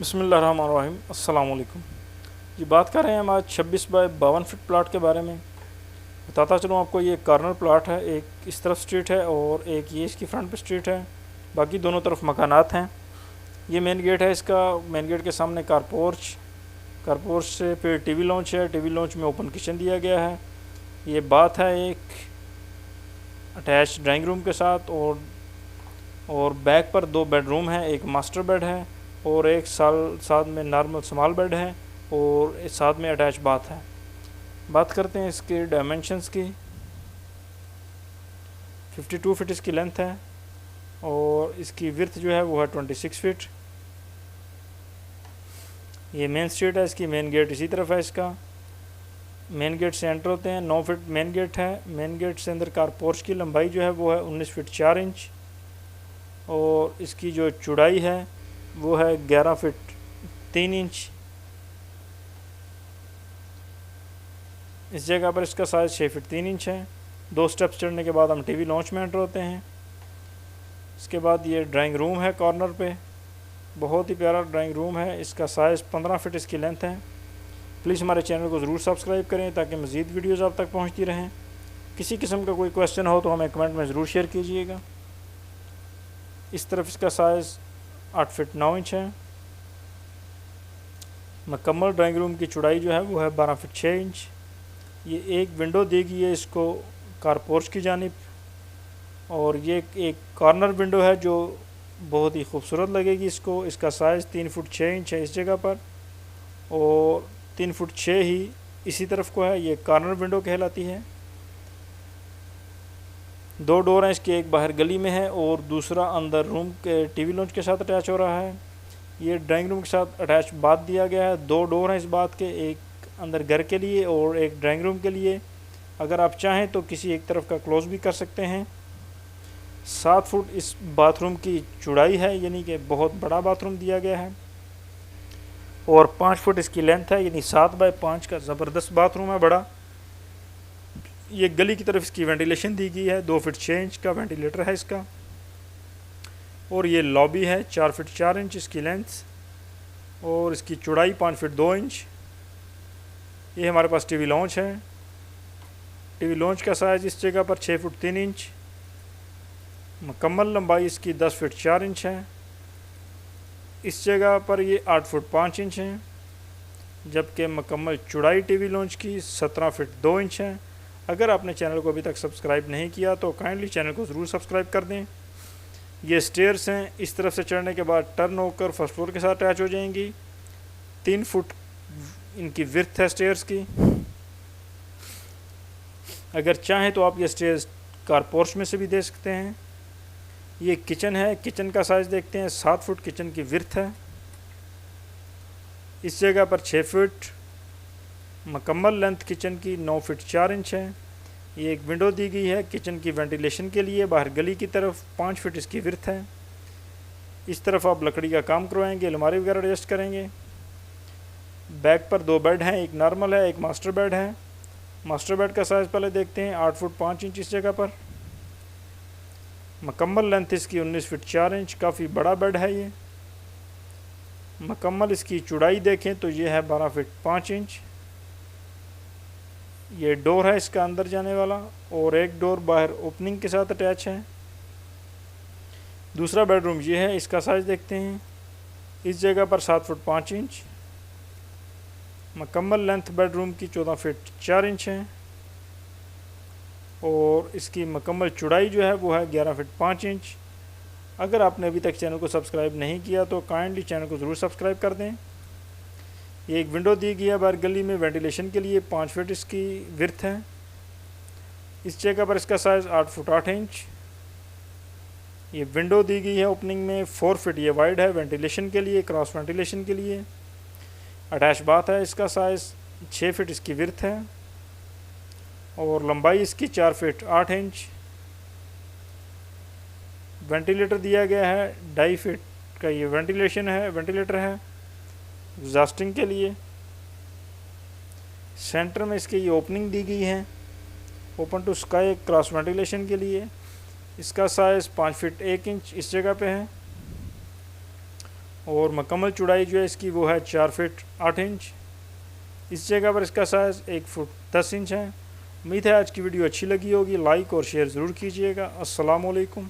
बिस्मिल्लाहिर्रहमानिर्रहीम। अस्सलाम वालेकुम। जी बात कर रहे हैं हम आज 26 बाय 52 फीट प्लाट के बारे में। बताता चलूँ आपको, ये कॉर्नर प्लाट है, एक इस तरफ स्ट्रीट है और एक ये इसकी फ्रंट पे स्ट्रीट है, बाकी दोनों तरफ मकानात हैं। ये मेन गेट है इसका। मेन गेट के सामने कारपोर्च, कारपोर्च से फिर टीवी लॉन्च है, टीवी लॉन्च में ओपन किचन दिया गया है। ये बात है एक अटैच ड्राइंग रूम के साथ, और बैक पर 2 बेडरूम है, एक मास्टर बेड है और एक साथ में नॉर्मल स्मॉल बेड है और साथ में अटैच बाथ है। बात करते हैं इसके डायमेंशंस की। 52 फीट इसकी लेंथ है और इसकी विड्थ जो है वो है 26 फीट। ये मेन स्ट्रीट है, इसकी मेन गेट इसी तरफ है। इसका मेन गेट से एंटर होते हैं, 9 फीट मेन गेट है। मेन गेट से अंदर कार पोर्च की लंबाई जो है वो है 19 फीट 4 इंच और इसकी जो चौड़ाई है वो है 11 फीट 3 इंच। इस जगह पर इसका साइज़ 6 फीट 3 इंच है। 2 स्टेप्स चढ़ने के बाद हम टीवी लॉन्च में एंटर होते हैं। इसके बाद ये ड्राइंग रूम है कॉर्नर पे, बहुत ही प्यारा ड्राइंग रूम है। इसका साइज़ 15 फीट इसकी लेंथ है। प्लीज़ हमारे चैनल को ज़रूर सब्सक्राइब करें ताकि मज़ीद वीडियोज़ आप तक पहुँचती रहें। किसी किस्म का कोई क्वेश्चन हो तो हमें कमेंट में ज़रूर शेयर कीजिएगा। इस तरफ इसका साइज़ 8 फीट 9 इंच है। मुकम्मल ड्राइंग रूम की चौड़ाई जो है वो है 12 फीट 6 इंच। ये एक विंडो दी गई है इसको कारपोर्च की जानिब, और ये एक कॉर्नर विंडो है जो बहुत ही खूबसूरत लगेगी इसको। इसका साइज़ 3 फुट 6 इंच है इस जगह पर, और 3 फुट 6 ही इसी तरफ को है। ये कॉर्नर विंडो कहलाती है। 2 डोर हैं इसके, एक बाहर गली में है और दूसरा अंदर रूम के टीवी लॉन्च के साथ अटैच हो रहा है। ये ड्राइंग रूम के साथ अटैच बाथ दिया गया है। 2 डोर हैं इस बाथ के, एक अंदर घर के लिए और एक ड्राइंग रूम के लिए। अगर आप चाहें तो किसी एक तरफ का क्लोज़ भी कर सकते हैं। 7 फुट इस बाथरूम की चौड़ाई है, यानी कि बहुत बड़ा बाथरूम दिया गया है, और 5 फुट इसकी लेंथ है, यानी 7 बाय 5 का ज़बरदस्त बाथरूम है, बड़ा। ये गली की तरफ इसकी वेंटिलेशन दी गई है, 2 फीट 6 इंच का वेंटिलेटर है इसका। और ये लॉबी है, 4 फीट 4 इंच इसकी लेंथ और इसकी चौड़ाई 5 फीट 2 इंच। ये हमारे पास टीवी लॉन्च है। टीवी लॉन्च का साइज़ इस जगह पर 6 फुट 3 इंच। मुकम्मल लंबाई इसकी 10 फीट 4 इंच है। इस जगह पर ये 8 फुट 5 इंच है, जबकि मुकम्मल चौड़ाई टीवी लॉन्च की 17 फीट 2 इंच है। अगर आपने चैनल को अभी तक सब्सक्राइब नहीं किया तो काइंडली चैनल को ज़रूर सब्सक्राइब कर दें। ये स्टेयर्स हैं, इस तरफ से चढ़ने के बाद टर्न होकर फर्स्ट फ्लोर के साथ अटैच हो जाएंगी। 3 फुट इनकी विड्थ है स्टेयर्स की। अगर चाहें तो आप ये स्टेयर्स कारपोर्च में से भी दे सकते हैं। ये किचन है, किचन का साइज़ देखते हैं। 7 फुट किचन की विड्थ है। इस जगह पर 6 फुट मुकम्मल लेंथ किचन की 9 फीट 4 इंच है। ये एक विंडो दी गई है किचन की वेंटिलेशन के लिए, बाहर गली की तरफ। 5 फीट इसकी विड्थ है। इस तरफ आप लकड़ी का काम करवाएंगे, अलमारी वगैरह एडजस्ट करेंगे। बैक पर 2 बेड हैं, एक नॉर्मल है, एक मास्टर बेड है। मास्टर बेड का साइज़ पहले देखते हैं। 8 फुट 5 इंच इस जगह पर। मुकम्मल लेंथ इसकी 19 फीट 4 इंच, काफ़ी बड़ा बेड है ये। मुकम्मल इसकी चौड़ाई देखें तो ये है 12 फीट 5 इंच। ये डोर है इसका अंदर जाने वाला, और एक डोर बाहर ओपनिंग के साथ अटैच है। दूसरा बेडरूम ये है, इसका साइज़ देखते हैं। इस जगह पर 7 फुट 5 इंच। मुकम्मल लेंथ बेडरूम की 14 फीट 4 इंच है, और इसकी मुकम्मल चौड़ाई जो है वो है 11 फीट 5 इंच। अगर आपने अभी तक चैनल को सब्सक्राइब नहीं किया तो काइंडली चैनल को ज़रूर सब्सक्राइब कर दें। ये एक विंडो दी गई है बाहर गली में वेंटिलेशन के लिए। 5 फीट इसकी विड्थ है। इस जगह पर इसका साइज़ 8 फुट 8 इंच। ये विंडो दी गई है ओपनिंग में। 4 फीट ये वाइड है वेंटिलेशन के लिए, क्रॉस वेंटिलेशन के लिए। अटैच बाथ है। इसका साइज़ 6 फीट इसकी विड्थ है और लंबाई इसकी 4 फीट 8 इंच। वेंटिलेटर दिया गया है, 2.5 फीट का ये वेंटिलेटर है एग्जॉस्टिंग के लिए। सेंटर में इसकी ये ओपनिंग दी गई है, open to sky cross ventilation के लिए। इसका साइज़ 5 फीट 1 इंच इस जगह पे है, और मुकम्मल चौड़ाई जो है इसकी वो है 4 फीट 8 इंच। इस जगह पर इसका साइज़ 1 फुट 10 इंच है। उम्मीद है आज की वीडियो अच्छी लगी होगी। लाइक और शेयर ज़रूर कीजिएगा। अस्सलाम वालेकुम।